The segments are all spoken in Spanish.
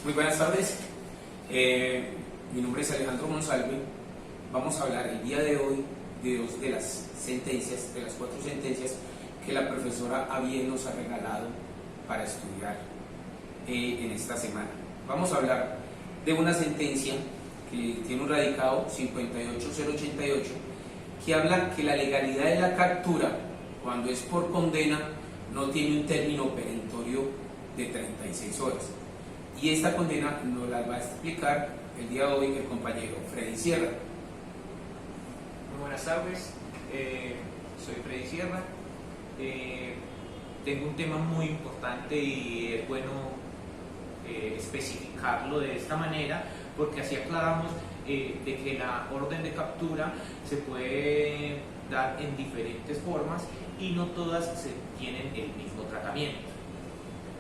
Muy buenas tardes, mi nombre es Alejandro Monsalve. Vamos a hablar el día de hoy de dos de las sentencias, de las 4 sentencias que la profesora Abiel nos ha regalado para estudiar en esta semana. Vamos a hablar de una sentencia que tiene un radicado 58088 que habla que la legalidad de la captura, cuando es por condena, no tiene un término perentorio de 36 horas. Y esta condena nos la va a explicar el día de hoy el compañero Freddy Sierra. Muy buenas tardes, soy Freddy Sierra. Tengo un tema muy importante y es bueno especificarlo de esta manera, porque así aclaramos de que la orden de captura se puede dar en diferentes formas y no todas tienen el mismo tratamiento.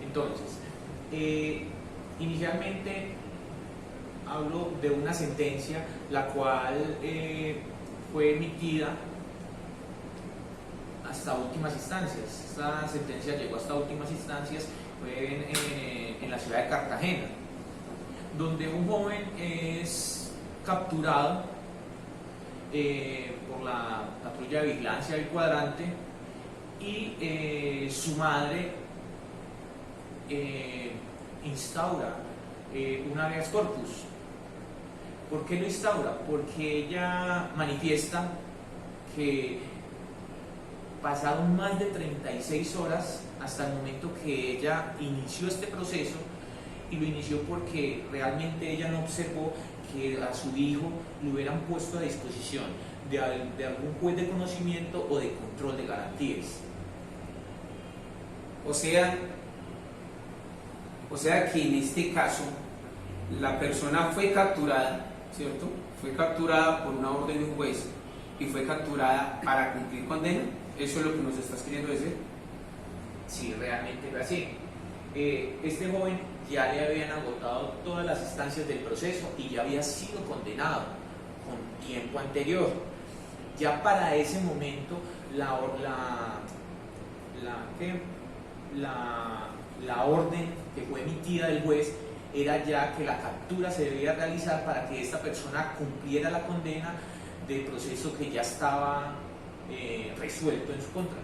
Entonces, inicialmente hablo de una sentencia la cual fue emitida hasta últimas instancias. Esta sentencia llegó hasta últimas instancias, fue en la ciudad de Cartagena, donde un joven es capturado por la patrulla de vigilancia del cuadrante y su madre instaura un habeas corpus. ¿Por qué lo instaura? Porque ella manifiesta que pasaron más de 36 horas hasta el momento que ella inició este proceso, y lo inició porque realmente ella no observó que a su hijo le hubieran puesto a disposición de algún juez de conocimiento o de control de garantías. O sea que en este caso la persona fue capturada, ¿cierto? Fue capturada por una orden de un juez y fue capturada para cumplir condena. ¿Eso es lo que nos estás queriendo decir? Sí, realmente fue así. Este joven ya le habían agotado todas las instancias del proceso y ya había sido condenado con tiempo anterior. Ya para ese momento la orden que fue emitida del juez era ya que la captura se debía realizar para que esta persona cumpliera la condena del proceso que ya estaba resuelto en su contra.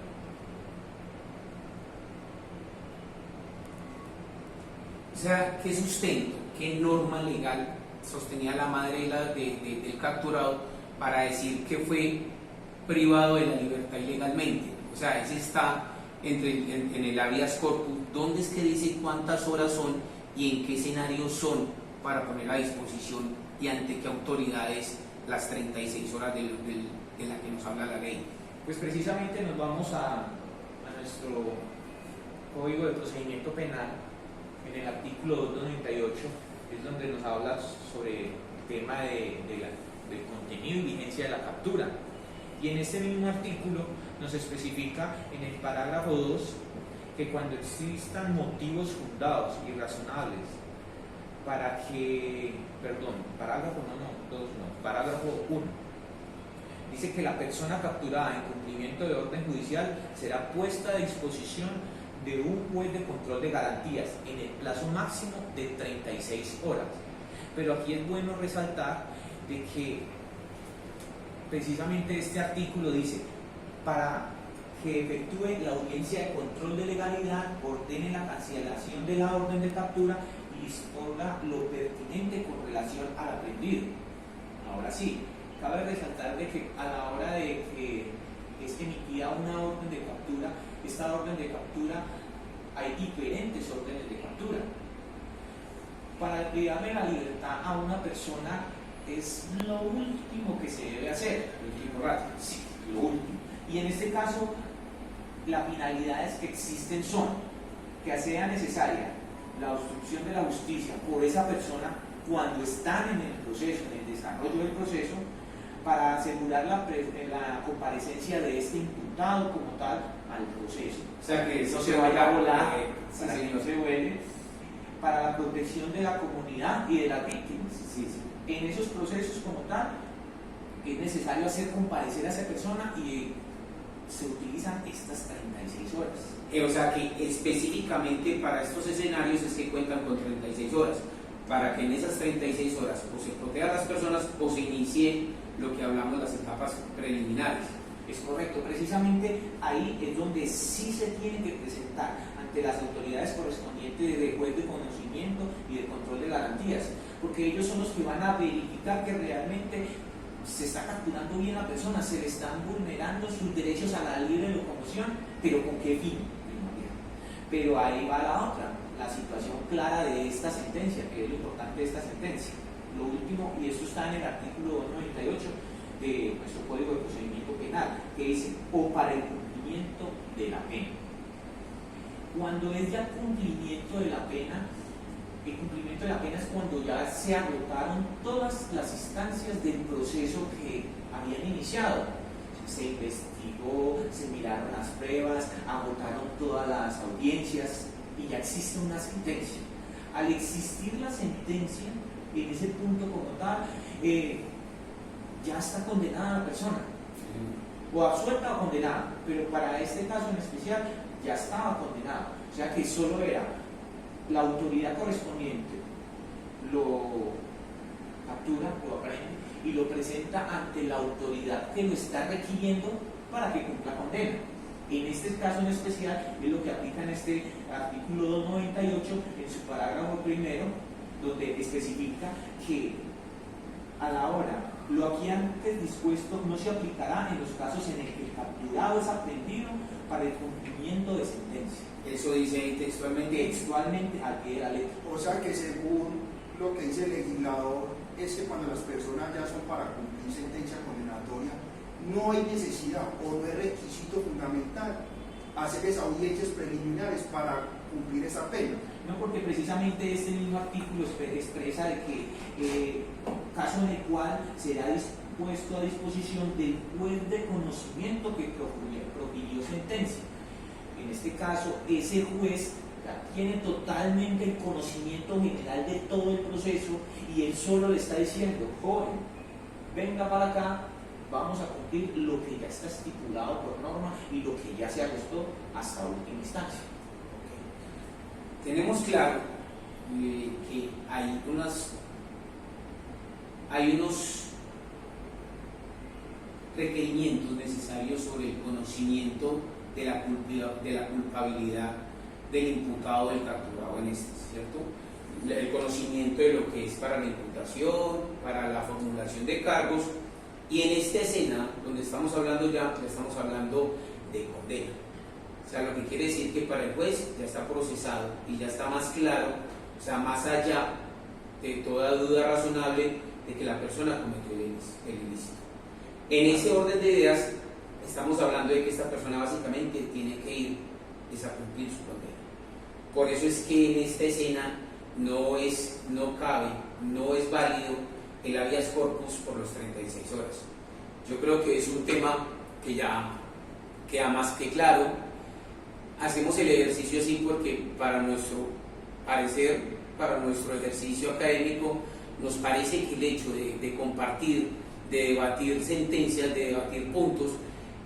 O sea, ¿qué sustento, qué norma legal sostenía la madre del capturado para decir que fue privado de la libertad ilegalmente? O sea, ese está en el habeas corpus. ¿Dónde es que dice cuántas horas son y en qué escenarios son para poner a disposición y ante qué autoridades las 36 horas de la que nos habla la ley? Pues precisamente nos vamos a nuestro Código de Procedimiento Penal, en el artículo 298, es donde nos habla sobre el tema del contenido y vigencia de la captura. Y en este mismo artículo nos especifica en el parágrafo 2 que cuando existan motivos fundados y razonables para que, parágrafo 1, dice que la persona capturada en cumplimiento de orden judicial será puesta a disposición de un juez de control de garantías en el plazo máximo de 36 horas. Pero aquí es bueno resaltar de que precisamente este artículo dice: para que efectúe la audiencia de control de legalidad, ordene la cancelación de la orden de captura y disponga lo pertinente con relación al aprendido. Ahora sí, cabe resaltar de que a la hora de que es emitida una orden de captura, esta orden de captura, hay diferentes órdenes de captura. Para privarle la libertad a una persona es lo último que se debe hacer. ¿El último rato? Sí, lo último. Y en este caso, las finalidades que existen son que sea necesaria la obstrucción de la justicia por esa persona cuando están en el proceso, en el desarrollo del proceso, para asegurar la comparecencia de este imputado como tal al proceso. O sea, que eso no se vaya a volar, sí, para que no se vuele, para la protección de la comunidad y de las víctimas. Sí, sí. En esos procesos como tal, es necesario hacer comparecer a esa persona y se utilizan estas 36 horas. O sea que específicamente para estos escenarios es que cuentan con 36 horas. para que en esas 36 horas o se proteja a las personas o se inicie lo que hablamos las etapas preliminares. Es correcto, precisamente ahí es donde sí se tiene que presentar ante las autoridades correspondientes de juez de conocimiento y de control de garantías, porque ellos son los que van a verificar que realmente se está capturando bien la persona, se le están vulnerando sus derechos a la libre locomoción, pero ¿con qué fin? Pero ahí va la otra, la situación clara de esta sentencia, que es lo importante de esta sentencia. Lo último, y esto está en el artículo 98 de nuestro Código de Procedimiento Penal, que dice, o para el cumplimiento de la pena. Cuando es ya cumplimiento de la pena, el cumplimiento de la pena es cuando ya se agotaron todas las instancias del proceso que habían iniciado. Se investigó, se miraron las pruebas, agotaron todas las audiencias y ya existe una sentencia. Al existir la sentencia, en ese punto como tal, ya está condenada la persona, o absuelta o condenada, pero para este caso en especial ya estaba condenada, o sea que solo era la autoridad correspondiente, lo captura, lo aprende y lo presenta ante la autoridad que lo está requiriendo para que cumpla condena. En este caso en especial es lo que aplica en este artículo 298 en su parágrafo primero, donde especifica que a la hora lo aquí antes dispuesto no se aplicará en los casos en el que el capturado es aprendido para el cumplimiento de sentencia. Eso dice ahí textualmente. Textualmente al pie de la letra. O sea que según lo que dice el legislador, es que cuando las personas ya son para cumplir sentencia condenatoria, no hay necesidad o no es requisito fundamental hacerles audiencias preliminares para cumplir esa pena. No, porque precisamente este mismo artículo expresa de que caso en el cual será puesto a disposición del juez de conocimiento que profirió sentencia. En este caso, ese juez ya tiene totalmente el conocimiento general de todo el proceso y él solo le está diciendo, joven, venga para acá, vamos a cumplir lo que ya está estipulado por norma y lo que ya se arrestó hasta última instancia. Tenemos claro que hay unos requerimientos necesarios sobre el conocimiento de la culpabilidad del imputado, del capturado en este, ¿cierto? El conocimiento de lo que es para la imputación, para la formulación de cargos, y en esta escena, donde estamos hablando ya estamos hablando de condena. O sea, lo que quiere decir que para el juez ya está procesado y ya está más claro, o sea, más allá de toda duda razonable de que la persona cometió el ilícito. En ese orden de ideas, estamos hablando de que esta persona básicamente tiene que ir a cumplir su condena. Por eso es que en esta escena no cabe, no es válido el habeas corpus por los 36 horas. Yo creo que es un tema que ya queda más que claro. Hacemos el ejercicio así porque para nuestro parecer, para nuestro ejercicio académico, nos parece que el hecho de compartir, de debatir sentencias, de debatir puntos,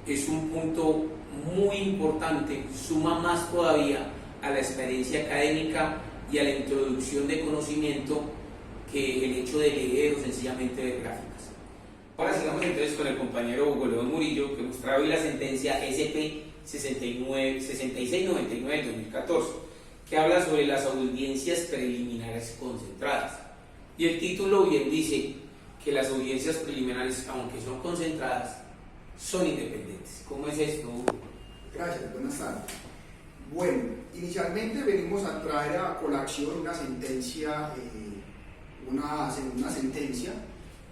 es un punto muy importante, suma más todavía a la experiencia académica y a la introducción de conocimiento que el hecho de leer o sencillamente de gráficas. Ahora sigamos entonces con el compañero Hugo León Murillo, que nos trae hoy la sentencia SP 6699 del 2014, que habla sobre las audiencias preliminares concentradas. Y el título bien dice que las audiencias preliminares, aunque son concentradas, son independientes. ¿Cómo es esto, Hugo? Gracias, buenas tardes. Bueno, inicialmente venimos a traer a colación una sentencia,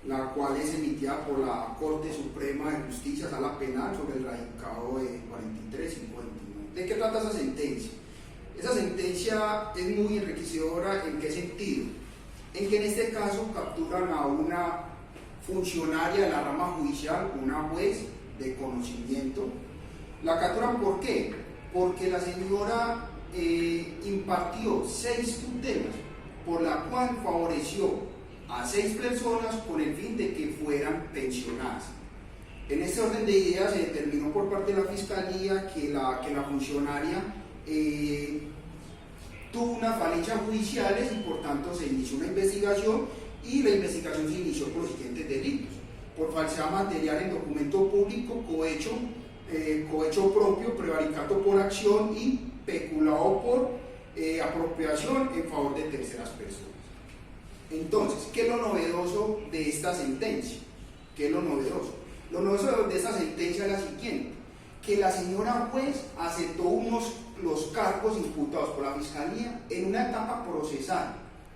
la cual es emitida por la Corte Suprema de Justicia, Sala Penal, sobre el radicado de 4359. ¿De qué trata esa sentencia? Esa sentencia es muy enriquecedora. ¿En qué sentido? En que en este caso capturan a una funcionaria de la rama judicial, una juez de conocimiento. ¿La capturan por qué? Porque la señora impartió 6 tutelas, por la cual favoreció a 6 personas con el fin de que fueran pensionadas. En este orden de ideas se determinó por parte de la Fiscalía que la funcionaria tuvo unas falencias judiciales y por tanto se inició una investigación y la investigación se inició por los siguientes delitos: por falsedad material en documento público, cohecho propio, prevaricato por acción y peculado por apropiación en favor de terceras personas. Entonces, ¿qué es lo novedoso de esta sentencia? ¿Qué es lo novedoso? Lo novedoso de esta sentencia es la siguiente: que la señora juez aceptó los cargos imputados por la fiscalía en una etapa procesal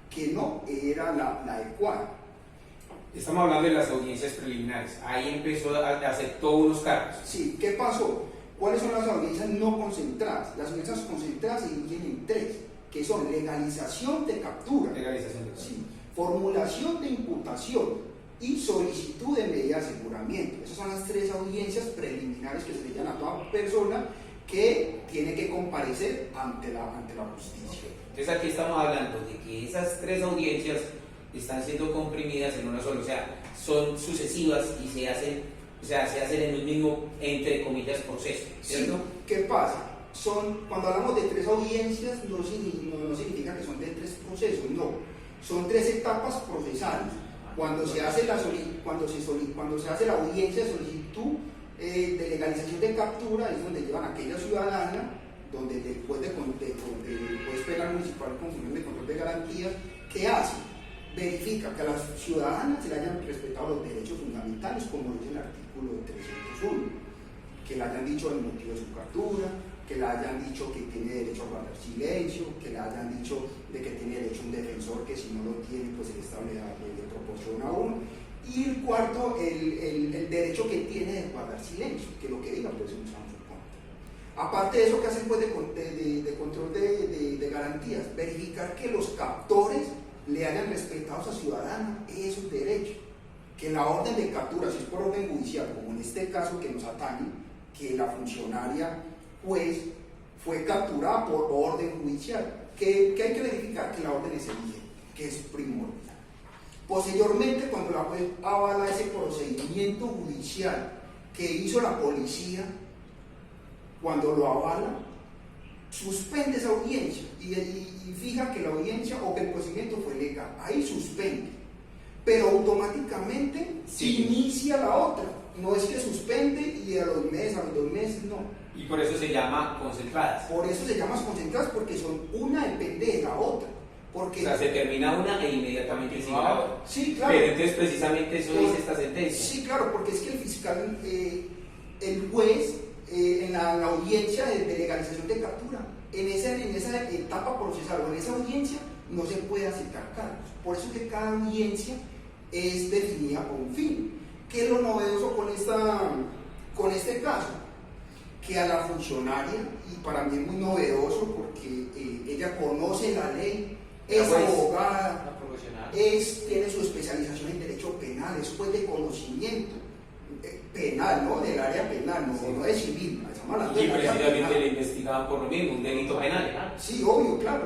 que no era la adecuada. Estamos hablando de las audiencias preliminares. Ahí empezó aceptó unos cargos. Sí, ¿qué pasó? ¿Cuáles son las audiencias no concentradas? Las audiencias concentradas se dividen en tres, que son legalización de captura, sí, formulación de imputación y solicitud de medida de aseguramiento. Esas son las tres audiencias preliminares que se le dan a toda persona que tiene que comparecer ante la justicia. Entonces aquí estamos hablando de que esas tres audiencias están siendo comprimidas en una sola, o sea, son sucesivas y se hacen en un mismo, entre comillas, proceso, ¿cierto? Sí. ¿Qué pasa? Cuando hablamos de tres audiencias no significa que son de tres procesos, no, son tres etapas procesales. Cuando se hace la audiencia de solicitud de legalización de captura, es donde llevan a aquella ciudadana, donde el juez penal municipal con función de control de garantías, ¿qué hace? Verifica que a las ciudadanas se le hayan respetado los derechos fundamentales, como dice el artículo 301, que le hayan dicho el motivo de su captura, que le hayan dicho que tiene derecho a guardar silencio, que le hayan dicho de que tiene derecho a un defensor, que si no lo tiene, pues el Estado le proporciona a uno. Y el cuarto, el derecho que tiene de guardar silencio, que lo que diga pues es un santo contra. Aparte de eso, que hacen pues de control de garantías, verificar que los captores le hayan respetado a esa ciudadana esos derechos, que la orden de captura, si es por orden judicial, como en este caso que nos atañe, que la funcionaria juez fue capturada por orden judicial, que hay que verificar que la orden es vigente, que es primordial. Posteriormente, cuando la juez avala ese procedimiento judicial que hizo la policía, cuando lo avala, suspende esa audiencia y fija que la audiencia o que el procedimiento fue legal. Ahí suspende, pero automáticamente sí inicia la otra. No es que suspende y a los 2 meses no. Y por eso se llama concentradas. Por eso se llama concentradas, porque una depende de la otra. Porque, o sea, se termina una e inmediatamente sigue la otra. Sí, claro. Pero entonces precisamente eso dice esta sentencia. Sí, claro, porque es que el fiscal, el juez, en la audiencia de legalización de captura, en esa etapa procesal o en esa audiencia no se puede aceptar cargos. Por eso que cada audiencia es definida por un fin. ¿Qué es lo novedoso con este caso? Que a la funcionaria, y para mí es muy novedoso porque ella conoce la ley, es abogada, tiene su especialización en derecho penal, es juez de conocimiento penal, ¿no? Del área penal, no, sí, no de civil. Y precisamente le investigaban por lo mismo, un delito penal. Sí, obvio, claro,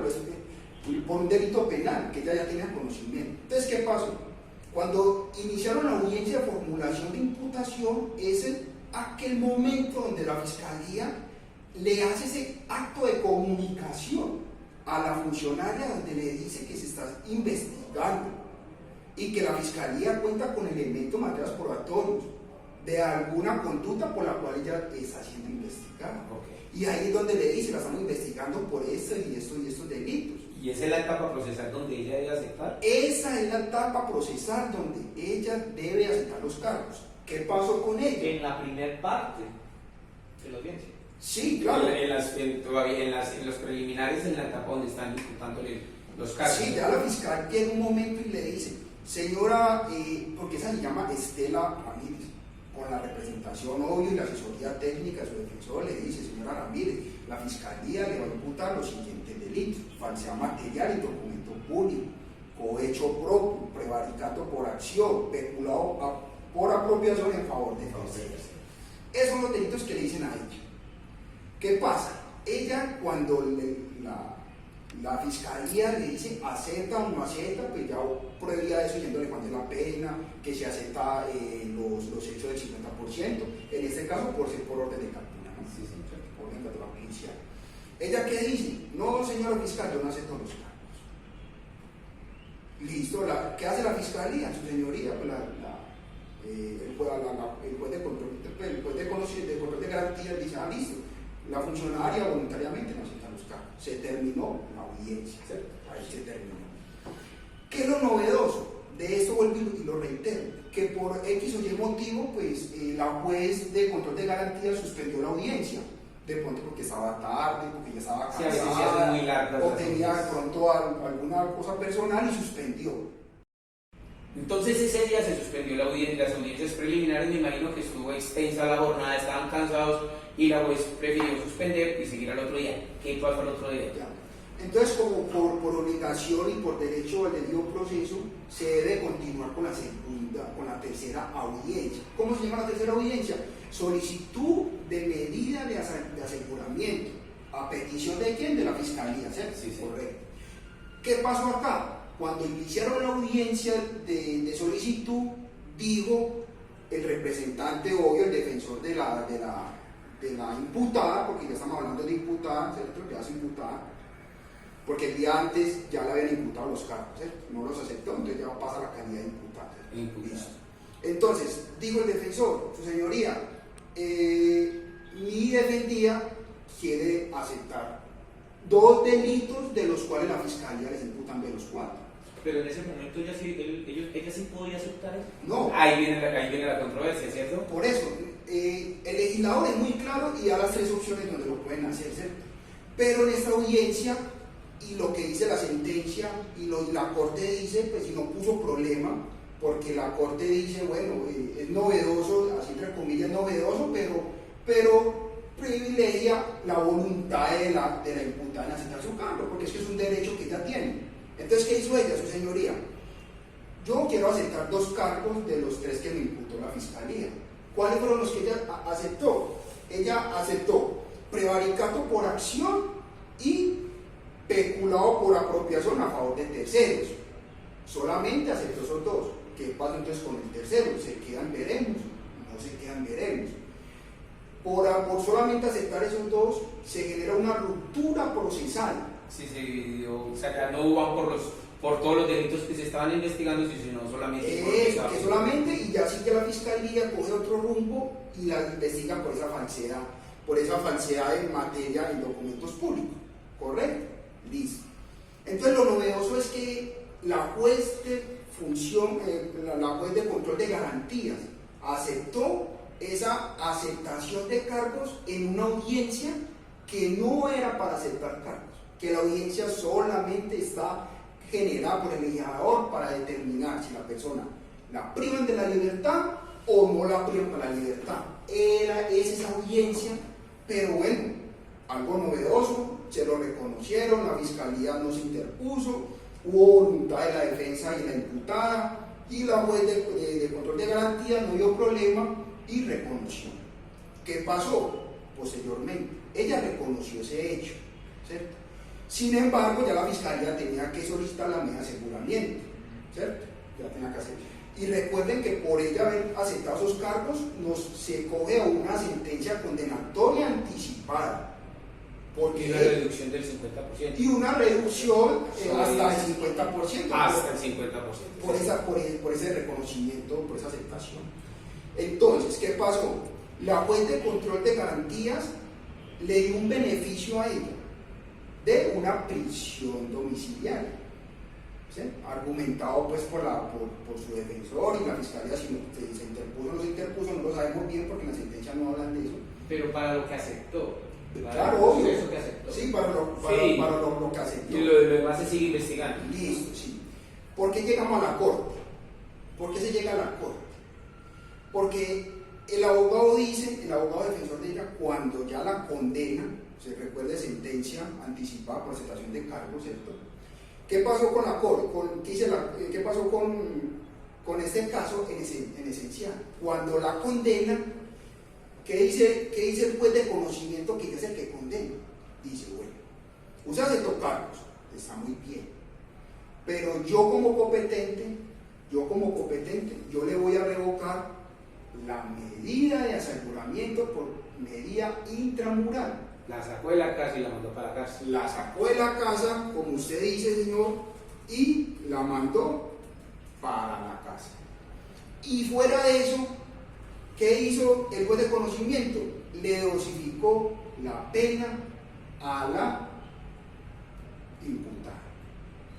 por un delito penal, que ella ya tenía conocimiento. Entonces, ¿qué pasó? Cuando iniciaron la audiencia de formulación de imputación, es aquel momento donde la fiscalía le hace ese acto de comunicación a la funcionaria, donde le dice que se está investigando y que la fiscalía cuenta con elementos materiales probatorios de alguna conducta por la cual ella está siendo investigada. Okay. Y ahí es donde le dice, la estamos investigando por esto y estos delitos. ¿Y esa es la etapa procesal donde ella debe aceptar? Esa es la etapa procesal donde ella debe aceptar los cargos. ¿Qué pasó con ella? En la primer parte de la audiencia. Sí, claro. Todavía en los preliminares, en la etapa donde están imputándole los cargos. Sí, ya la fiscal llega un momento y le dice, señora, porque esa se llama Estela Ramírez, con la representación obvio y la asesoría técnica de su defensor, le dice, señora Ramírez, la fiscalía le va a imputar los siguientes delitos: falsedad material en documento público, cohecho propio, prevaricato por acción, peculado por apropiación en favor de terceros. Esos son los delitos que le dicen a ella. ¿Qué pasa? Ella, cuando la fiscalía le dice acepta o no acepta, pues ya previa eso yéndole cuando es la pena, que se acepta los hechos del 50%, en este caso por orden de captura, ¿no? Sí, por orden de captura judicial. ¿Ella qué dice? No, señora fiscal, yo no acepto los cargos. Listo, ¿qué hace la fiscalía? Su señoría, pues el juez de control de garantías dice, listo, la funcionaria voluntariamente no acepta los cargos. Se terminó la audiencia, ¿cierto? Ahí se terminó. ¿Qué es lo novedoso? De esto vuelvo y lo reitero, que por X o Y motivo, pues la juez de control de garantías suspendió la audiencia. De pronto porque estaba tarde, porque ya estaba cansada, muy largas, o tenía de pronto alguna cosa personal y suspendió. Entonces ese día se suspendió las audiencias preliminares, me imagino que estuvo extensa la jornada, estaban cansados y la juez prefirió suspender y seguir al otro día. ¿Qué pasó al otro día? Ya. Entonces, como por obligación y por derecho al debido proceso, se debe continuar con la tercera audiencia. ¿Cómo se llama la tercera audiencia? Solicitud de medida de aseguramiento. ¿A petición de quién? De la fiscalía, ¿cierto? Sí, sí. Correcto. ¿Qué pasó acá? Cuando iniciaron la audiencia de solicitud, dijo el representante, obvio, el defensor de la imputada, porque ya estamos hablando de imputada, ¿cierto? Ya es imputada, porque el día antes ya le habían imputado los cargos, ¿cierto? No los aceptó, entonces ya pasa la calidad de imputada. Listo. Entonces, dijo el defensor, su señoría, mi defendida quiere aceptar 2 delitos de los cuales la fiscalía les imputan de los 4. Pero en ese momento ella sí podía aceptar eso. No. Ahí viene la controversia, ¿cierto? Por eso, el legislador es muy claro y da las 3 opciones donde lo pueden hacer, ¿cierto? Pero en esta audiencia, y lo que dice la sentencia, y la Corte dice, pues si no puso problema, porque la Corte dice, bueno, es novedoso, así entre comillas novedoso, pero privilegia la voluntad de la imputada en aceptar su cargo, porque es que es un derecho que ella tiene. Entonces, ¿qué hizo ella, su señoría? Yo quiero aceptar 2 cargos de los 3 que me imputó la fiscalía. ¿Cuáles fueron los que ella aceptó? Ella aceptó prevaricato por acción y peculado por apropiación a favor de terceros. Solamente aceptó esos 2. ¿Qué pasa entonces con el tercero? ¿Se quedan veremos? No se quedan veremos. Por solamente aceptar esos 2 se genera una ruptura procesal. Sí, se dividió, o sea, ya no van por todos los delitos que se estaban investigando, sino solamente que solamente, y ya sí que la fiscalía coge otro rumbo y la investiga por esa falsedad en materia en documentos públicos. ¿Correcto? Listo. Entonces lo novedoso es que la juez la juez de control de garantías aceptó esa aceptación de cargos en una audiencia que no era para aceptar cargos, que la audiencia solamente está generada por el legislador para determinar si la persona la privan de la libertad o no la privan de la libertad. Es esa audiencia, pero bueno, algo novedoso, se lo reconocieron, la fiscalía no se interpuso, hubo voluntad de la defensa y la imputada, y la juez de control de garantía no dio problema y reconoció. ¿Qué pasó? Posteriormente, ella reconoció ese hecho, ¿cierto? Sin embargo, ya la fiscalía tenía que solicitar la medida de aseguramiento, ¿cierto? Ya tenía que hacer. Y recuerden que por ella haber aceptado esos cargos, se coge a una sentencia condenatoria anticipada. Porque una reducción del 50%. Y una reducción hasta el 50%. Hasta el 50%. Por ese reconocimiento, por esa aceptación. Entonces, ¿qué pasó? La juez de control de garantías le dio un beneficio a ella de una prisión domiciliaria, ¿sí? Argumentado pues por su defensor y la fiscalía, si se interpuso o no se interpuso, no lo sabemos bien porque en la sentencia no hablan de eso. Pero para lo que aceptó. Claro, obvio. Eso que aceptó. Sí, para lo que aceptó. Y lo demás se sigue investigando. Listo, sí. ¿Por qué llegamos a la corte? ¿Por qué se llega a la corte? Porque el abogado defensor de ella, cuando ya la condena, se recuerde sentencia anticipada por aceptación de cargos, ¿cierto? ¿Qué pasó con la corte? ¿Qué pasó con este caso en esencial? Cuando la condena, ¿qué dice el juez de conocimiento que es el que condena? Dice, bueno, usted aceptó cargos, está muy bien, pero yo como competente, yo le voy a revocar la medida de aseguramiento por medida intramural. La sacó de la casa y la mandó para la casa. La sacó de la casa, como usted dice, señor, y la mandó para la casa. Y fuera de eso, ¿qué hizo el juez de conocimiento? Le dosificó la pena a la imputada,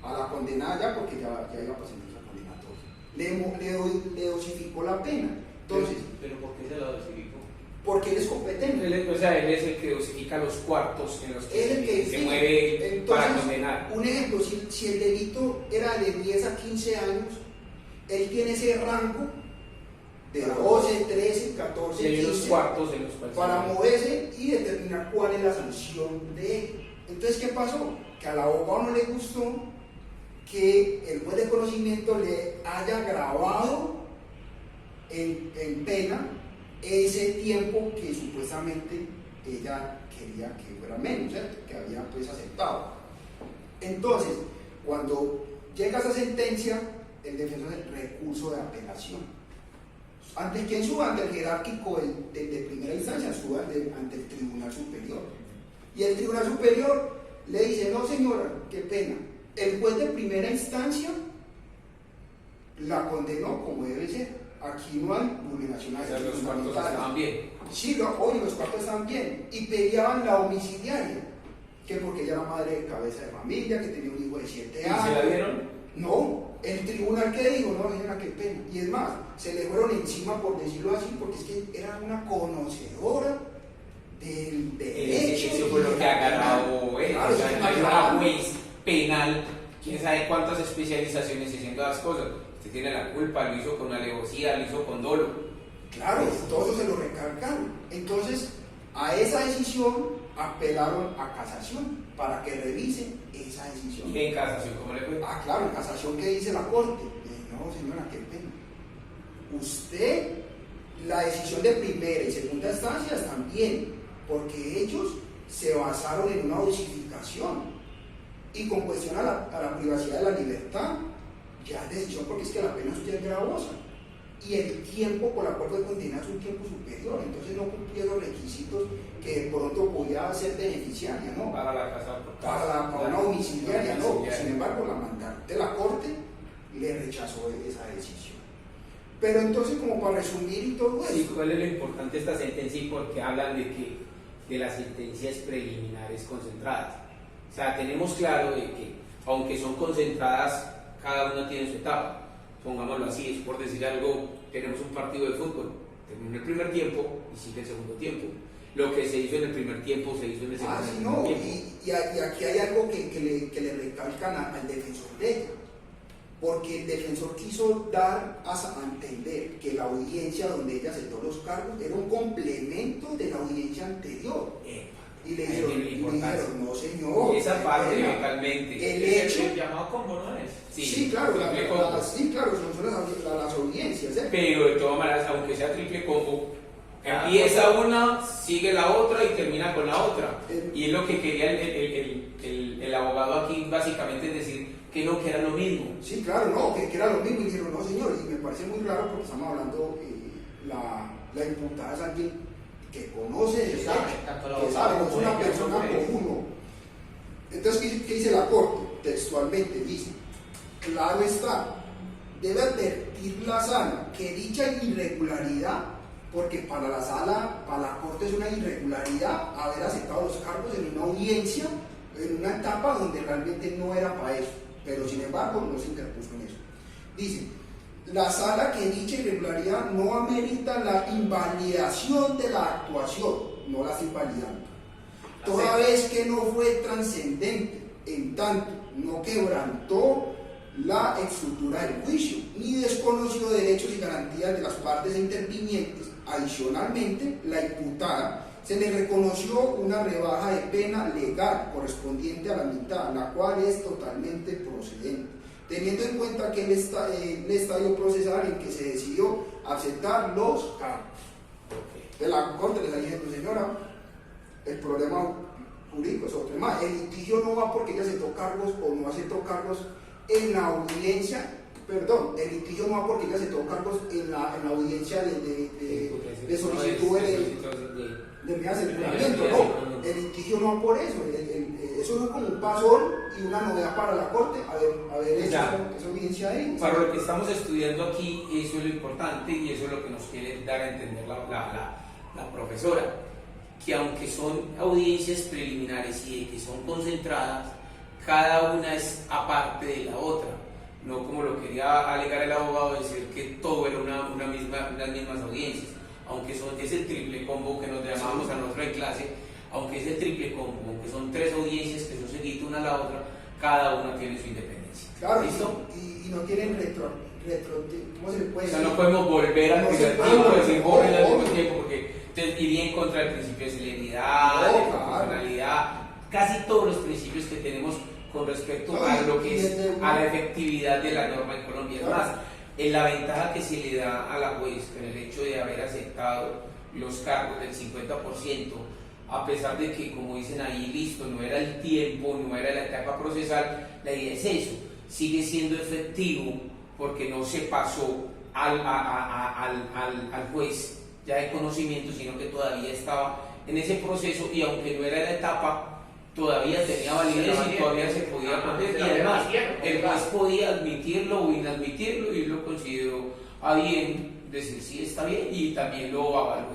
a la condenada ya, porque ya iba a pasar la condenatoria. Le dosificó la pena. Entonces, ¿Pero por qué se la dosificó? porque él es competente. O sea, él es el que dosifica los cuartos en los Es que el que se sí. mueve Entonces, para condenar. Un ejemplo, si el delito era de 10 a 15 años, él tiene ese rango de 12, 13, 14, Y hay unos 15 cuartos en los cuales para se mueve. moverse y determinar cuál es la sanción de él. Entonces, ¿qué pasó? Que al abogado no le gustó que el juez de conocimiento le haya grabado en pena ese tiempo que supuestamente ella quería que fuera menos, ¿cierto? Que había pues aceptado. Entonces, cuando llega esa sentencia, el defensor hace el recurso de apelación. ¿Ante quién sube? Ante el jerárquico de primera instancia, sube ante el Tribunal Superior. Y el Tribunal Superior le dice, no señora, qué pena, el juez de primera instancia la condenó como debe ser. Aquí no hay vulneración a O sea, derechos los cuartos fundamentales. estaban bien. Sí, oye, los cuartos estaban bien. Y peleaban la domiciliaria, que porque ella era madre de cabeza de familia, que tenía un hijo de 7 ¿Y años. se la dieron? No, el tribunal que dijo, no, señora, qué pena. Y es más, se le fueron encima, por decirlo así, porque es que era una conocedora del derecho. Eso fue lo que ha ganado él. Claro, O sea, eso no es es una una juez penal, quién sabe cuántas especializaciones haciendo las cosas. Usted tiene la culpa, lo hizo con alevosía, lo hizo con dolo. Claro, todo eso se lo recargaron. Entonces, a esa decisión apelaron a casación para que revise esa decisión. ¿Y en casación cómo le fue? Ah, claro, en casación, ¿qué dice la corte? No, señora, qué pena. Usted, la decisión de primera y segunda instancia están bien, porque ellos se basaron en una dosificación. Y con cuestión a la privacidad de la libertad, ya es decisión, porque es que la pena suya es gravosa. Y el tiempo por la cual fue condenada es un tiempo superior, entonces no cumplía los requisitos que de pronto podía ser beneficiaria, ¿no? Para la casa. Para una domiciliaria, no. domiciliaria. Sin embargo, la mandante de la corte le rechazó esa decisión. Pero entonces, como para resumir y todo eso. Sí, ¿cuál es lo importante de esta sentencia? Y porque hablan de las sentencias preliminares concentradas. O sea, tenemos claro de que, aunque son concentradas, cada una tiene su etapa. Pongámoslo así, es por decir algo, tenemos un partido de fútbol, termina el primer tiempo y sigue el segundo tiempo. Lo que se hizo en el primer tiempo se hizo en el segundo Sí, no, tiempo. y aquí hay algo que le recalcan al defensor de ella, porque el defensor quiso dar a entender que la audiencia donde ella aceptó los cargos era un complemento de la audiencia anterior. Y le dijeron, no señor. Esa parte mentalmente. El hecho. El llamado combo no es. Sí, claro, triple combo. sí, claro, son las audiencias. Pero de todas maneras, aunque sea triple combo, empieza una, sigue la otra y termina con la otra. Y es lo que quería el abogado aquí, básicamente, es decir que no, que era lo mismo. Sí, claro, no, que era lo mismo. Y dijeron, no señor, y me parece muy raro porque estamos hablando, la imputada es alguien que conoce el derecho, que sabe, no es una persona común. Entonces, ¿qué dice la corte? Textualmente dice, claro está, debe advertir la sala que dicha irregularidad, porque para la sala, para la corte es una irregularidad haber aceptado los cargos en una audiencia, en una etapa donde realmente no era para eso, pero sin embargo no se interpuso en eso. Dice, la sala que dicha irregularidad no amerita la invalidación de la actuación, no la está invalidando, toda vez que no fue trascendente, en tanto no quebrantó la estructura del juicio, ni desconoció derechos y garantías de las partes intervinientes. Adicionalmente, la imputada se le reconoció una rebaja de pena legal correspondiente a la mitad, la cual es totalmente procedente, teniendo en cuenta que el estadio procesal en que se decidió aceptar los cargos. De la corte le está diciendo, señora, el problema jurídico es otro. Además, el litigio no va porque ella aceptó cargos o no aceptó cargos en la audiencia Perdón, el litigio no va porque ella se tomó cargos en la audiencia de solicitud de medidas de aseguramiento, ¿no? El litigio no va por eso, eso es como un pasón y una novedad para la corte, haber hecho esa audiencia ahí. Para lo que estamos estudiando aquí, eso es lo importante y eso es lo que nos quiere dar a entender la profesora, que aunque son audiencias preliminares y que son concentradas, cada una es aparte de la otra, no como lo quería alegar el abogado, decir que todo era unas mismas audiencias, aunque es el triple combo que nos llamamos a nosotros en clase, aunque es el triple combo, aunque son 3 audiencias que son seguidas una a la otra, cada una tiene su independencia. Claro, ¿Listo? y no tienen ¿cómo se le puede decir? O sea, no podemos volver al primer tiempo, decir borren al mismo tiempo, porque iría en contra del principio de celeridad, de proporcionalidad, casi todos los principios que tenemos con respecto a lo que es a la efectividad de la norma en Colombia. Es más, en la ventaja que se le da a la juez en el hecho de haber aceptado los cargos del 50%, a pesar de que, como dicen ahí, listo, no era el tiempo, no era la etapa procesal, la idea es eso, sigue siendo efectivo porque no se pasó al juez ya de conocimiento, sino que todavía estaba en ese proceso y aunque no era la etapa, todavía tenía validez y todavía se podía contestar. Y además, el juez podía admitirlo o inadmitirlo y lo consideró a bien decir sí está bien y también lo avaló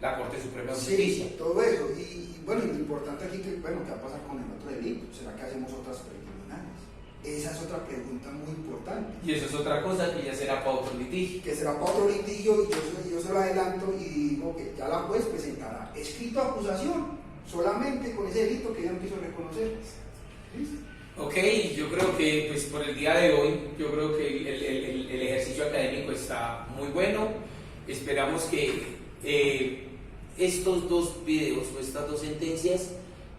la Corte Suprema de Justicia. Sí, todo eso. Y bueno, lo importante aquí que, bueno, ¿qué va a pasar con el otro delito? ¿Será que hacemos otras preliminares? Esa es otra pregunta muy importante. Y eso es otra cosa que ya será para otro litigio. Que será para otro litigio y yo se lo adelanto y digo que ya la juez presentará escrito de acusación solamente con ese delito que ella no quiso reconocer. ¿Listo? Ok, yo creo que pues por el día de hoy, yo creo que el ejercicio académico está muy bueno. Esperamos que estos 2 videos o estas 2 sentencias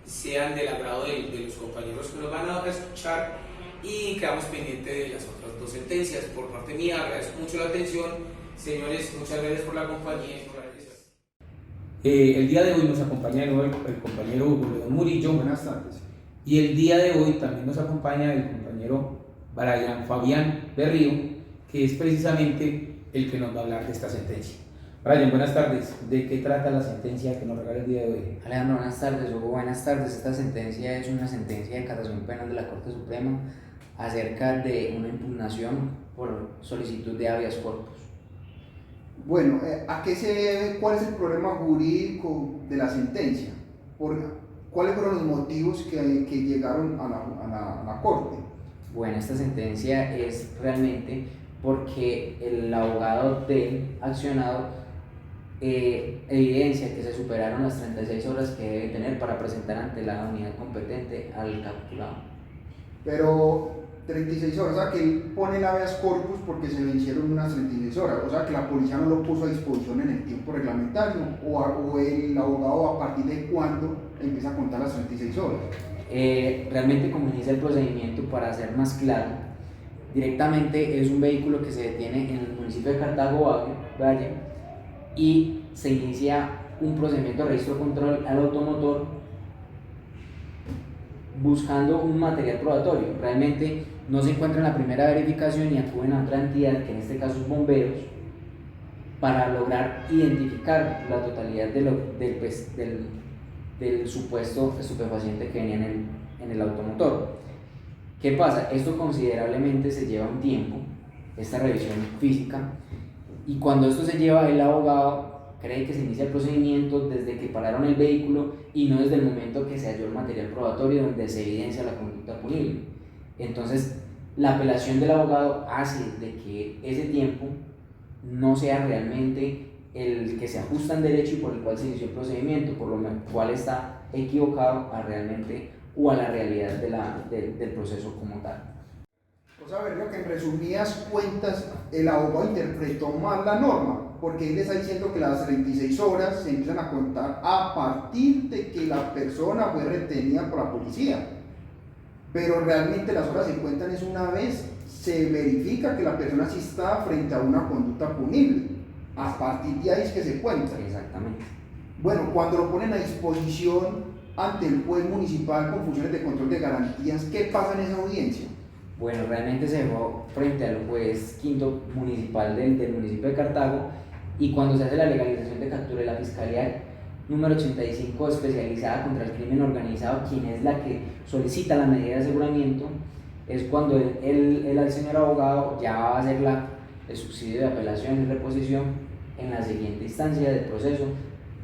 sean del agrado de los compañeros que nos van a escuchar y quedamos pendientes de las otras 2 sentencias. Por parte mía, agradezco mucho la atención. Señores, muchas gracias por la compañía y por la atención. El día de hoy nos acompaña el compañero Hugo León Murillo. Buenas tardes. Y el día de hoy también nos acompaña el compañero Brian Fabián Berrío, que es precisamente el que nos va a hablar de esta sentencia. Brian, buenas tardes. ¿De qué trata la sentencia que nos regala el día de hoy? Alejandro, buenas tardes. Hugo, buenas tardes. Esta sentencia es una sentencia de casación penal de la Corte Suprema acerca de una impugnación por solicitud de habeas corpus. Bueno, ¿a qué se debe? ¿Cuál es el problema jurídico de la sentencia? ¿Cuáles fueron los motivos que llegaron a la Corte? Bueno, esta sentencia es realmente porque el abogado del accionado evidencia que se superaron las 36 horas que debe tener para presentar ante la unidad competente al capturado. Pero 36 horas, o sea que él pone el habeas corpus porque se vencieron unas 36 horas, o sea que la policía no lo puso a disposición en el tiempo reglamentario, o el abogado a partir de cuándo empieza a contar las 36 horas. Realmente, como inicia el procedimiento, para ser más claro, directamente es un vehículo que se detiene en el municipio de Cartago Valle y se inicia un procedimiento de registro de control al automotor buscando un material probatorio. Realmente no se encuentra en la primera verificación y acuden a otra entidad, que en este caso es bomberos, para lograr identificar la totalidad del supuesto estupefaciente que venía en el automotor. ¿Qué pasa? Esto considerablemente se lleva un tiempo, esta revisión física, y cuando esto se lleva, el abogado cree que se inicia el procedimiento desde que pararon el vehículo y no desde el momento que se halló el material probatorio donde se evidencia la conducta punible. Entonces, la apelación del abogado hace de que ese tiempo no sea realmente el que se ajusta en derecho y por el cual se inició el procedimiento, por lo cual está equivocado a realmente o a la realidad del proceso como tal. O sea, ver, que en resumidas cuentas el abogado interpretó mal la norma, porque él está diciendo que las 36 horas se empiezan a contar a partir de que la persona fue retenida por la policía, pero realmente las horas se cuentan es una vez se verifica que la persona sí está frente a una conducta punible. A partir de ahí es que se cuenta. Exactamente. Bueno, cuando lo ponen a disposición ante el juez municipal con funciones de control de garantías, ¿qué pasa en esa audiencia? Bueno, realmente se dejó frente al juez quinto municipal del municipio de Cartago, y cuando se hace la legalización de captura de la Fiscalía número 85 especializada contra el crimen organizado, quien es la que solicita la medida de aseguramiento, es cuando el al señor abogado ya va a hacer el subsidio de apelación y reposición en la siguiente instancia del proceso,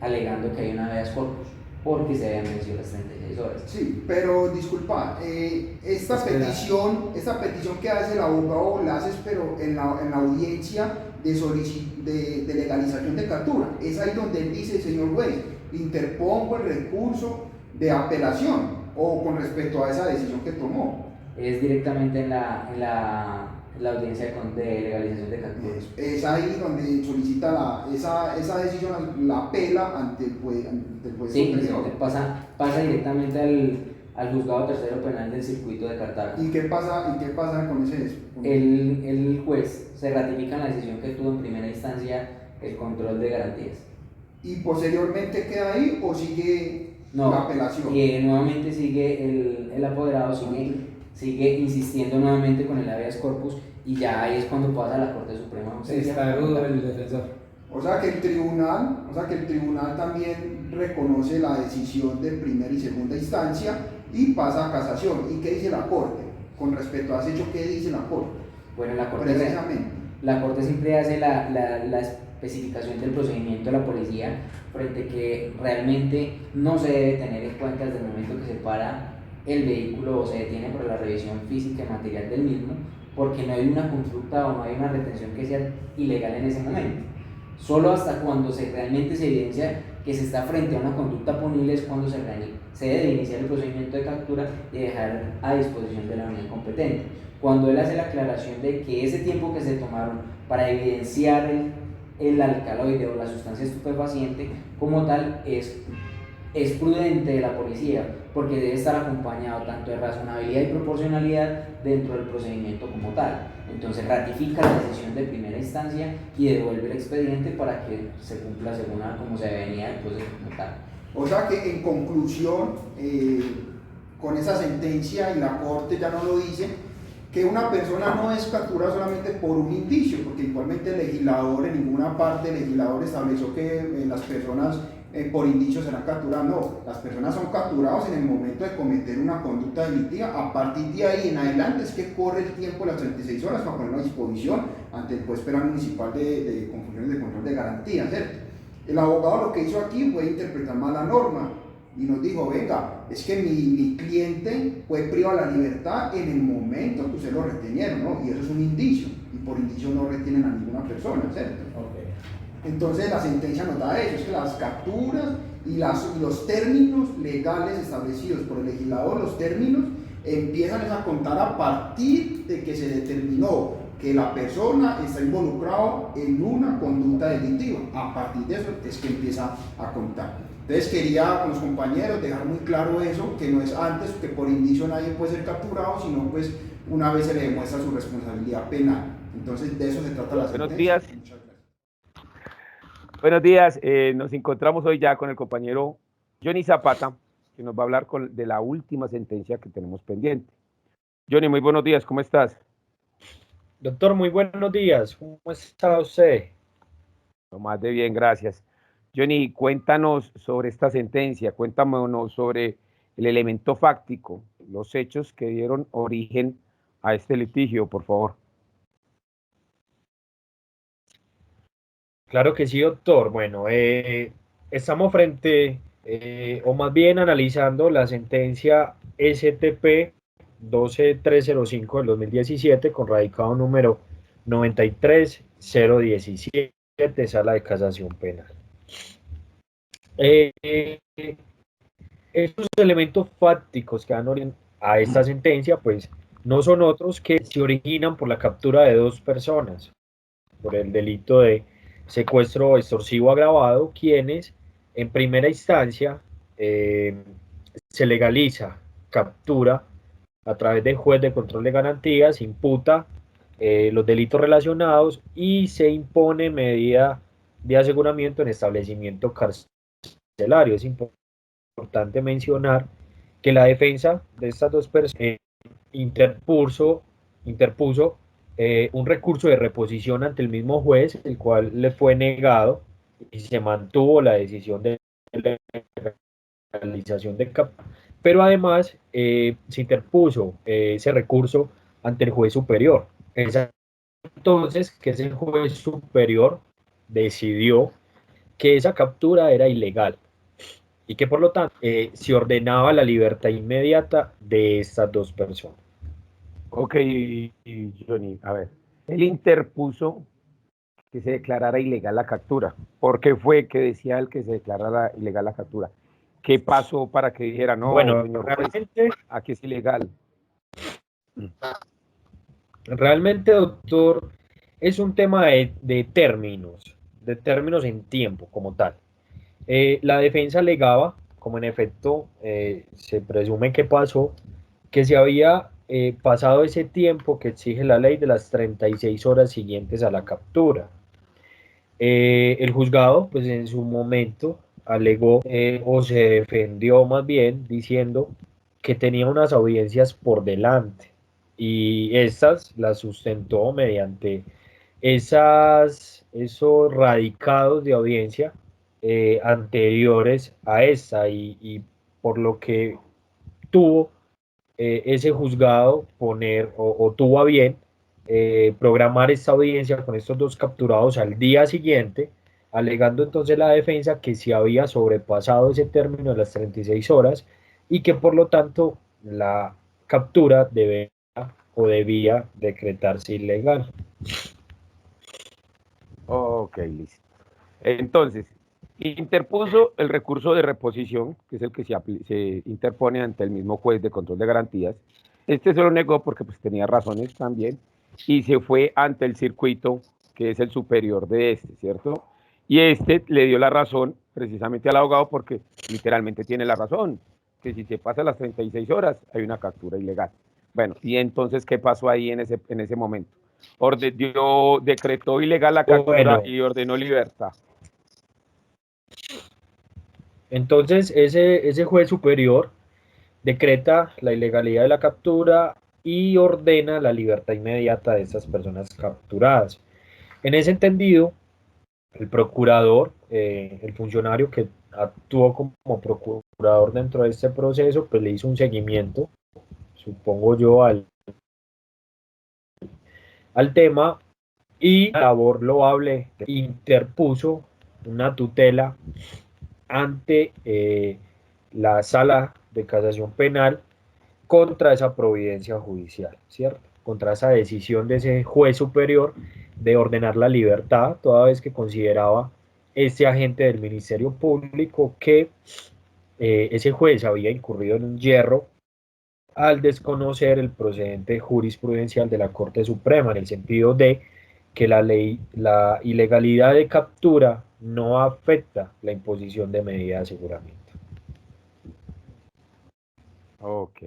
alegando que hay una habeas corpus porque se habían vencido las 36 horas. Sí, pero disculpa, esta petición que hace el abogado la haces pero en la audiencia de legalización de captura. Es ahí donde él dice, señor juez, interpongo el recurso de apelación o con respecto a esa decisión que tomó. Es directamente en la audiencia de legalización de captura. Es ahí donde solicita esa decisión, la apela ante el juez Sí, superior. pasa directamente al juzgado tercero penal del circuito de Cartago. ¿Y qué pasa con ese? El juez se ratifica en la decisión que tuvo en primera instancia el control de garantías. ¿Y posteriormente queda ahí o sigue la apelación? Nuevamente sigue el apoderado, sigue insistiendo nuevamente con el habeas corpus, y ya ahí es cuando pasa a la Corte Suprema de Justicia. Está rudo el defensor. O sea que el tribunal también reconoce la decisión de primera y segunda instancia y pasa a casación. ¿Y qué dice la Corte? Con respecto a ese hecho, ¿qué dice la Corte? Bueno, la Corte siempre hace la especificación del procedimiento de la policía, frente a que realmente no se debe tener en cuenta desde el momento que se para el vehículo o se detiene por la revisión física y material del mismo, porque no hay una conducta o no hay una retención que sea ilegal en ese momento. Solo hasta cuando realmente se evidencia que se está frente a una conducta punible es cuando se debe iniciar el procedimiento de captura y dejar a disposición de la unidad competente. Cuando él hace la aclaración de que ese tiempo que se tomaron para evidenciar el alcaloide o la sustancia estupefaciente como tal es prudente de la policía, porque debe estar acompañado tanto de razonabilidad y proporcionalidad dentro del procedimiento como tal. Entonces ratifica la decisión de primera instancia y devuelve el expediente para que se cumpla según como se venía el proceso como tal. O sea que en conclusión, con esa sentencia, y la Corte ya no lo dice, que una persona no es capturada solamente por un indicio, porque igualmente el legislador, en ninguna parte el legislador estableció que las personas por indicio serán capturadas. No, las personas son capturadas en el momento de cometer una conducta delictiva. A partir de ahí en adelante es que corre el tiempo de las 36 horas para ponerlo a disposición ante el juez penal municipal de confusiones de control de garantías, ¿cierto? El abogado lo que hizo aquí fue interpretar mal la norma y nos dijo, venga, es que mi cliente fue privado de la libertad en el momento que ustedes lo retenieron, ¿no? Y eso es un indicio, y por indicio no retienen a ninguna persona, ¿cierto? Okay. Entonces la sentencia nos da eso, es que las capturas y los términos legales establecidos por el legislador, los términos empiezan a contar a partir de que se determinó que la persona está involucrada en una conducta delictiva. A partir de eso es que empieza a contar. Entonces quería con los compañeros dejar muy claro eso, que no es antes que por indicio nadie puede ser capturado, sino pues una vez se le demuestra su responsabilidad penal. Entonces de eso se trata la sentencia. Buenos días. Muchas gracias. Buenos días, nos encontramos hoy ya con el compañero Johnny Zapata, que nos va a hablar de la última sentencia que tenemos pendiente. Johnny, muy buenos días, ¿cómo estás? Doctor, muy buenos días, ¿cómo está usted? Lo más de bien, gracias. Johnny, cuéntanos sobre esta sentencia, cuéntanos sobre el elemento fáctico, los hechos que dieron origen a este litigio, por favor. Claro que sí, doctor. Bueno, estamos frente, o más bien analizando la sentencia STP 12305 del 2017 con radicado número 93017, Sala de Casación Penal. Estos elementos fácticos que dan origen a esta sentencia, pues no son otros que se originan por la captura de dos personas por el delito de secuestro extorsivo agravado, quienes en primera instancia se legaliza captura a través del juez de control de garantías, imputa los delitos relacionados y se impone medida de aseguramiento en establecimiento carcelario. Es importante mencionar que la defensa de estas dos personas interpuso interpuso un recurso de reposición ante el mismo juez, el cual le fue negado y se mantuvo la decisión de legalización de captura, pero además se interpuso ese recurso ante el juez superior. Es entonces que ese juez superior decidió que esa captura era ilegal y que por lo tanto se ordenaba la libertad inmediata de estas dos personas. Ok, Johnny, a ver, él interpuso que se declarara ilegal la captura. ¿Por qué fue que decía él que se declarara ilegal la captura? ¿Qué pasó para que dijera, no, Bueno, señor juez, aquí es ilegal? Realmente, doctor, es un tema de términos en tiempo como tal. La defensa alegaba, como en efecto se presume que pasó, que se había pasado ese tiempo que exige la ley de las 36 horas siguientes a la captura. El juzgado, pues en su momento, alegó o se defendió más bien diciendo que tenía unas audiencias por delante y estas las sustentó mediante esos radicados de audiencia anteriores a esta y por lo que tuvo ese juzgado poner o tuvo a bien programar esta audiencia con estos dos capturados al día siguiente, alegando entonces la defensa que se había sobrepasado ese término de las 36 horas y que por lo tanto la captura debía o debía decretarse ilegal. Ok, listo. Entonces, interpuso el recurso de reposición, que es el que se interpone ante el mismo juez de control de garantías. Este se lo negó porque pues, tenía razones también y se fue ante el circuito, que es el superior de este, ¿cierto? Y este le dio la razón precisamente al abogado porque literalmente tiene la razón, que si se pasa las 36 horas hay una captura ilegal. Bueno, y entonces, ¿qué pasó ahí en ese momento? Decretó ilegal la captura Bueno, y ordenó libertad. entonces ese juez superior decreta la ilegalidad de la captura y ordena la libertad inmediata de estas personas capturadas. En ese entendido, el procurador, el funcionario que actuó como procurador dentro de este proceso, pues le hizo un seguimiento, supongo yo, al tema y labor loable interpuso una tutela ante la sala de casación penal contra esa providencia judicial, ¿cierto? Contra esa decisión de ese juez superior de ordenar la libertad, toda vez que consideraba este agente del Ministerio Público que ese juez había incurrido en un yerro al desconocer el procedente jurisprudencial de la Corte Suprema, en el sentido de que la ilegalidad de captura no afecta la imposición de medida de aseguramiento. Ok.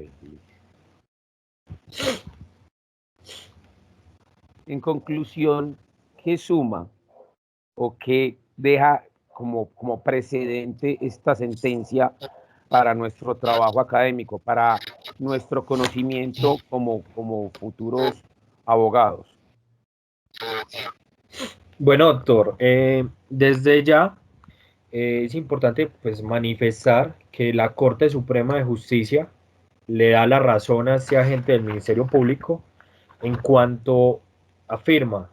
En conclusión, ¿qué suma o qué deja como precedente esta sentencia para nuestro trabajo académico, para nuestro conocimiento como futuros abogados? Bueno, doctor, desde ya es importante pues, manifestar que la Corte Suprema de Justicia le da la razón a este agente del Ministerio Público en cuanto afirma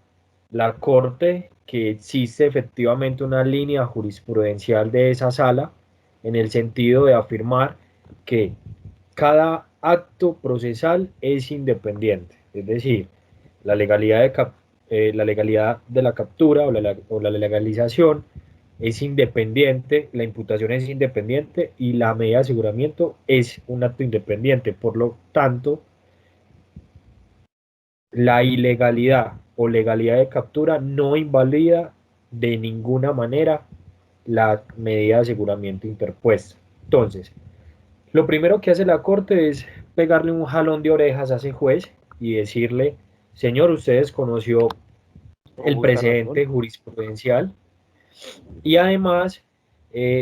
la Corte que existe efectivamente una línea jurisprudencial de esa sala en el sentido de afirmar que cada acto procesal es independiente, es decir, la legalidad la legalidad de la captura o la legalización es independiente, la imputación es independiente y la medida de aseguramiento es un acto independiente. Por lo tanto, la ilegalidad o legalidad de captura no invalida de ninguna manera la medida de aseguramiento interpuesta. Entonces, lo primero que hace la Corte es pegarle un jalón de orejas a ese juez y decirle, señor, usted desconoció Con el justa razón. precedente jurisprudencial y además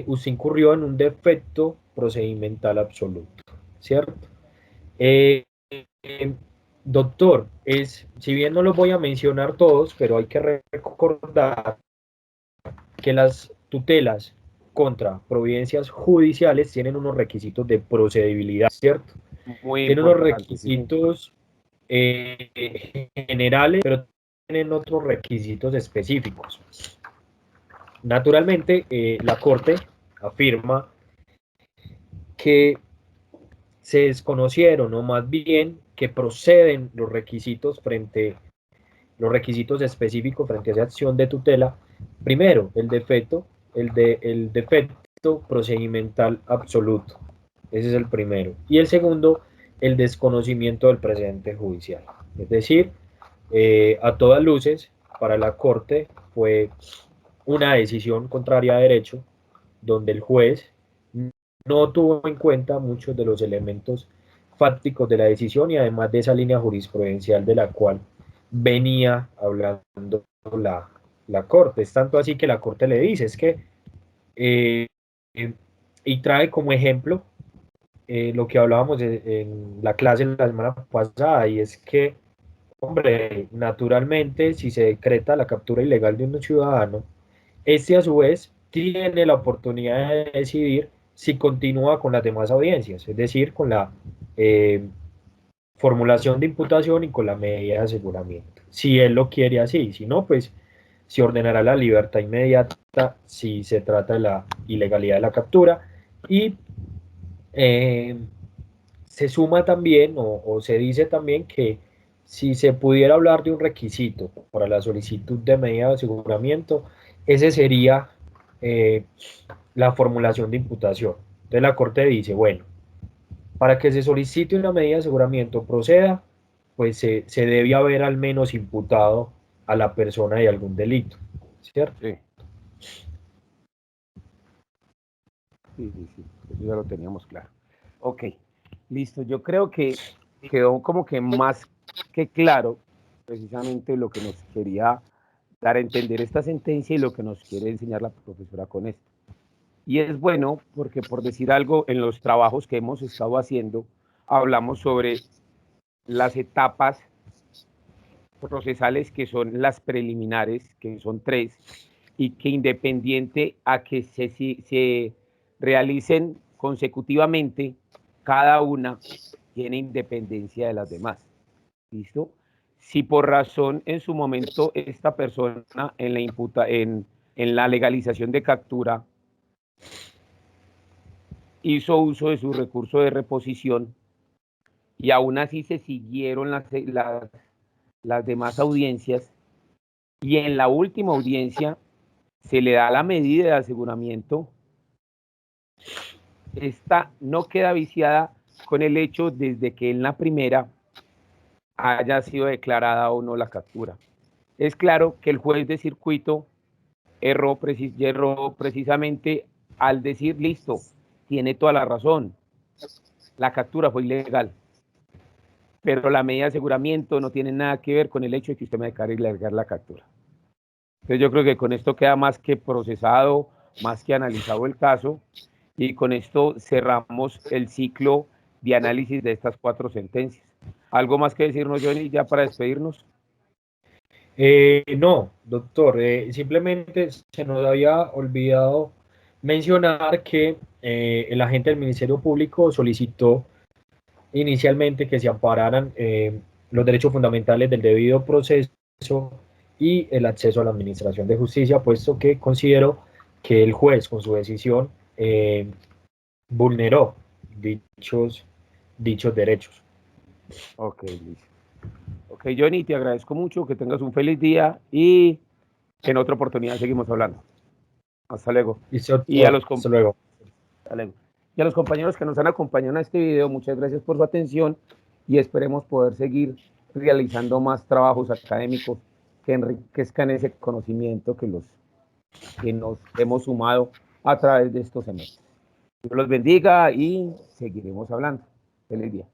usted incurrió en un defecto procedimental absoluto, ¿cierto? Eh, Doctor, si bien no los voy a mencionar todos, pero hay que recordar que las tutelas contra providencias judiciales tienen unos requisitos de procedibilidad, ¿cierto? Muy Tienen unos importante, sí. requisitos generales, pero tienen otros requisitos específicos. Naturalmente, la Corte afirma que se desconocieron, o más bien que proceden los requisitos específicos frente a esa acción de tutela. Primero, el defecto procedimental absoluto. Ese es el primero. Y el segundo, el desconocimiento del precedente judicial. Es decir, a todas luces, para la Corte fue una decisión contraria a derecho, donde el juez no tuvo en cuenta muchos de los elementos fácticos de la decisión y además de esa línea jurisprudencial de la cual venía hablando la Corte. Es tanto así que la Corte le dice, es que, y trae como ejemplo lo que hablábamos en la clase la semana pasada, y es que, hombre, naturalmente, si se decreta la captura ilegal de un ciudadano, este a su vez tiene la oportunidad de decidir si continúa con las demás audiencias, es decir, con la formulación de imputación y con la medida de aseguramiento. Si él lo quiere así, si no, pues se ordenará la libertad inmediata si se trata de la ilegalidad de la captura. Y se suma también o se dice también que si se pudiera hablar de un requisito para la solicitud de medida de aseguramiento, ese sería la formulación de imputación. Entonces la Corte dice, bueno, para que se solicite una medida de aseguramiento proceda, pues se debe haber al menos imputado a la persona de algún delito, ¿cierto? Sí, sí, eso ya lo teníamos claro. Ok, listo. Yo creo que quedó como que más que claro precisamente lo que nos quería dar a entender esta sentencia y lo que nos quiere enseñar la profesora con esto. Y es bueno porque, por decir algo, en los trabajos que hemos estado haciendo, hablamos sobre las etapas procesales que son las preliminares, que son 3, y que independiente a que se realicen consecutivamente, cada una tiene independencia de las demás. ¿Listo? Si por razón en su momento esta persona en la legalización de captura hizo uso de su recurso de reposición y aún así se siguieron las demás audiencias, y en la última audiencia se le da la medida de aseguramiento, esta no queda viciada con el hecho desde que en la primera haya sido declarada o no la captura. Es claro que el juez de circuito erró precisamente al decir, listo, tiene toda la razón, la captura fue ilegal, pero la medida de aseguramiento no tiene nada que ver con el hecho de que usted me declare ilegal la captura. Entonces yo creo que con esto queda más que procesado, más que analizado el caso, y con esto cerramos el ciclo de análisis de estas 4 sentencias. ¿Algo más que decirnos, Johnny, ya para despedirnos? No, doctor, simplemente se nos había olvidado mencionar que el agente del Ministerio Público solicitó inicialmente que se ampararan los derechos fundamentales del debido proceso y el acceso a la administración de justicia, puesto que consideró que el juez con su decisión vulneró dichos derechos. Ok, listo. Ok, Johnny, te agradezco mucho, que tengas un feliz día y en otra oportunidad seguimos hablando. Hasta luego. Listo, Y a los, hasta luego. hasta luego. Y a los compañeros que nos han acompañado en este video, muchas gracias por su atención y esperemos poder seguir realizando más trabajos académicos que enriquezcan ese conocimiento que nos hemos sumado a través de estos semestres. Dios los bendiga y seguiremos hablando. Feliz día.